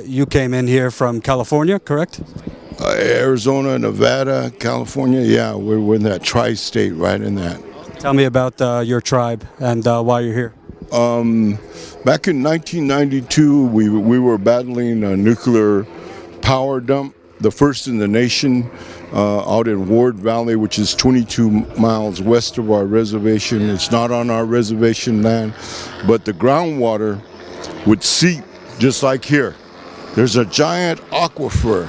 You came in here from California, correct? Arizona, Nevada, California. Yeah, we're in that tri-state, right in that. Tell me about your tribe and why you're here. Back in 1992, we were battling a nuclear power dump, the first in the nation, out in Ward Valley, which is 22 miles west of our reservation. It's not on our reservation land, but the groundwater would seep just like here. There's a giant aquifer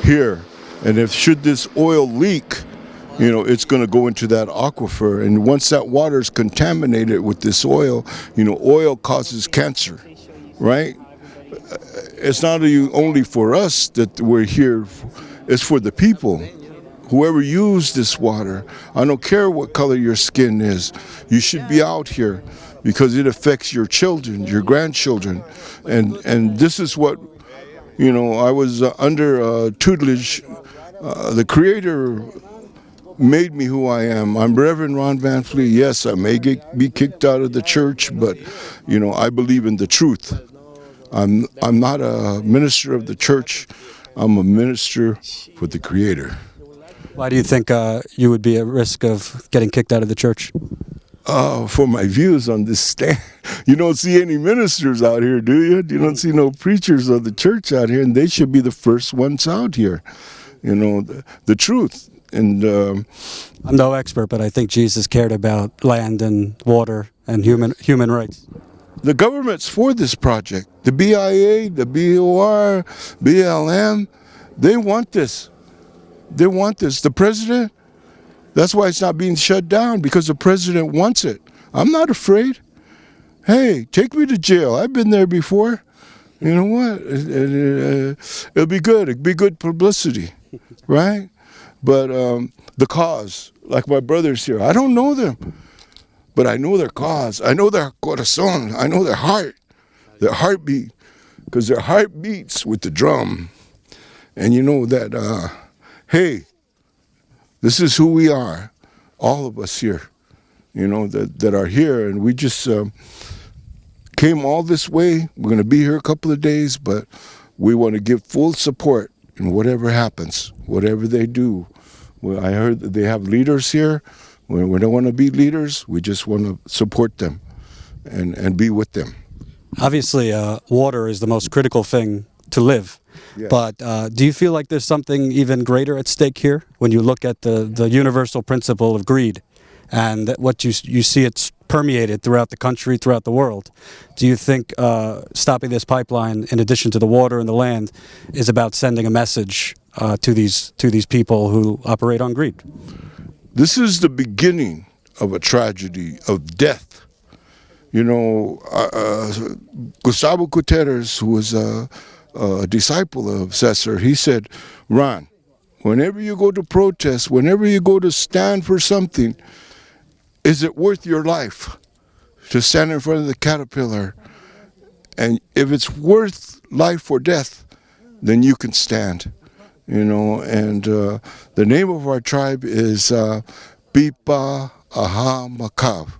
here, and if should this oil leak, it's going to go into that aquifer, and once that water is contaminated with this oil, oil causes cancer, right? It's not only for us that we're here, it's for the people. Whoever used this water, I don't care what color your skin is, you should be out here because it affects your children, your grandchildren, and this is what, I was under tutelage. The Creator made me who I am. I'm Reverend Ron Van Fleet. Yes, I may be kicked out of the church, but I believe in the truth. I'm not a minister of the church. I'm a minister for the Creator. Why do you think you would be at risk of getting kicked out of the church? For my views on this stand. You don't see any ministers out here, do you? You don't see no preachers of the church out here, and they should be the first ones out here. The truth. And I'm no expert, but I think Jesus cared about land and water and human rights. The government's for this project. The BIA, the BOR, BLM, they want this. They want this. The president, that's why it's not being shut down, because the president wants it. I'm not afraid. Hey, take me to jail. I've been there before. You know what? It'll be good. It'll be good publicity, right? But the cause, like my brothers here, I don't know them, but I know their cause. I know their corazón. I know their heartbeat, because their heart beats with the drum. And you know that, hey, this is who we are, all of us here, that are here. And we just came all this way. We're going to be here a couple of days, but we want to give full support in whatever happens, whatever they do. Well, I heard that they have leaders here. We don't want to be leaders. We just want to support them and be with them. Obviously, water is the most critical thing to live. Yes. But do you feel like there's something even greater at stake here when you look at the universal principle of greed and what you see it's permeated throughout the country, throughout the world? Do you think stopping this pipeline, in addition to the water and the land, is about sending a message to these people who operate on greed? This is the beginning of a tragedy of death. Gustavo Gutierrez, who was a disciple of Cesar, he said, Ron, whenever you go to protest, whenever you go to stand for something, is it worth your life to stand in front of the caterpillar? And if it's worth life or death, then you can stand. And the name of our tribe is Pipa Aha Makav,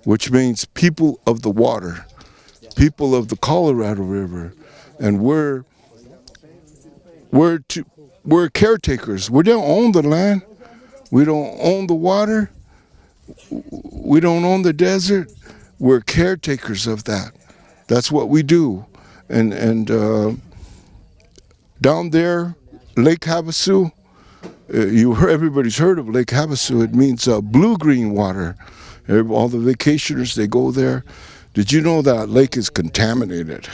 which means people of the water, people of the Colorado River. And we're caretakers. We don't own the land. We don't own the water. We don't own the desert. We're caretakers of that. That's what we do. And down there, Lake Havasu, everybody's heard of Lake Havasu. It means blue-green water. All the vacationers, they go there. Did you know that lake is contaminated?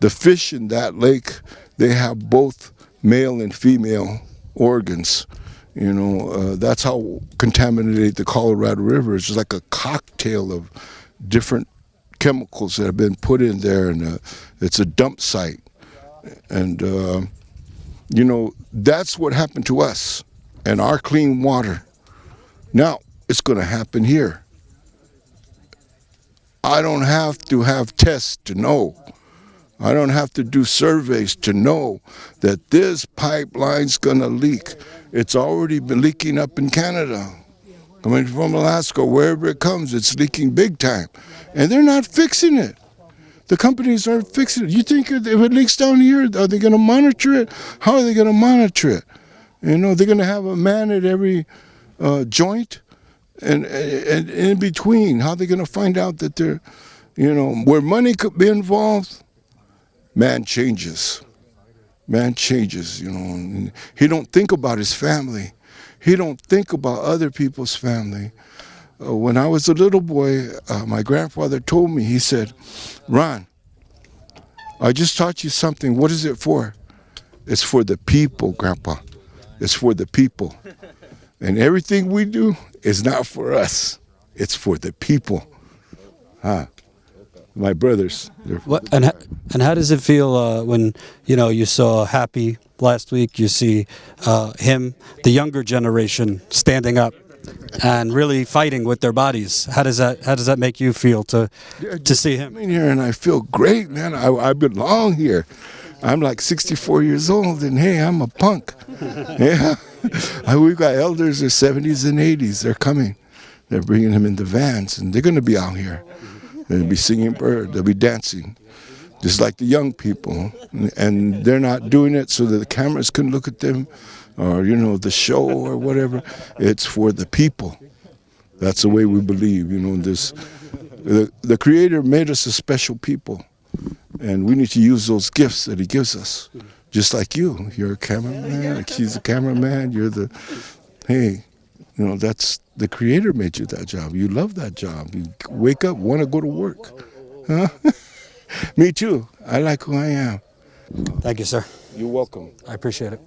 The fish in that lake, they have both male and female organs. That's how contaminated the Colorado River is. It's like a cocktail of different chemicals that have been put in there, and it's a dump site. And, that's what happened to us and our clean water. Now, it's going to happen here. I don't have to have tests to know. I don't have to do surveys to know that this pipeline's going to leak. It's already been leaking up in Canada. Coming from Alaska, wherever it comes, it's leaking big time. And they're not fixing it. The companies are fixing it. You think if it leaks down here, are they going to monitor it? How are they going to monitor it? You know, they're going to have a man at every joint and in between. How are they going to find out that they're, you know, where money could be involved? Man changes. Man changes, you know. And he don't think about his family. He don't think about other people's family. When I was a little boy, my grandfather told me, he said, Ron, I just taught you something. What is it for? It's for the people, Grandpa. It's for the people. And everything we do is not for us. It's for the people. Huh? My brothers. And how does it feel when you saw Happy last week? You see him, the younger generation, standing up and really fighting with their bodies. How does that make you feel to see him? I'm in here and I feel great, man. I belong here. I'm like 64 years old, and hey, I'm a punk. Yeah, we've got elders in their 70s and 80s. They're coming. They're bringing them in the vans, and they're going to be out here. They'll be singing bird. They'll be dancing, just like the young people. And they're not doing it so that the cameras can look at them, or the show or whatever. It's for the people. That's the way we believe. The Creator made us a special people, and we need to use those gifts that He gives us. Just like you. You're a cameraman. Like he's a cameraman. You're the, hey, that's the Creator made you that job. You love that job. You wake up, want to go to work. Huh? Me too. I like who I am. Thank you, sir. You're welcome. I appreciate it.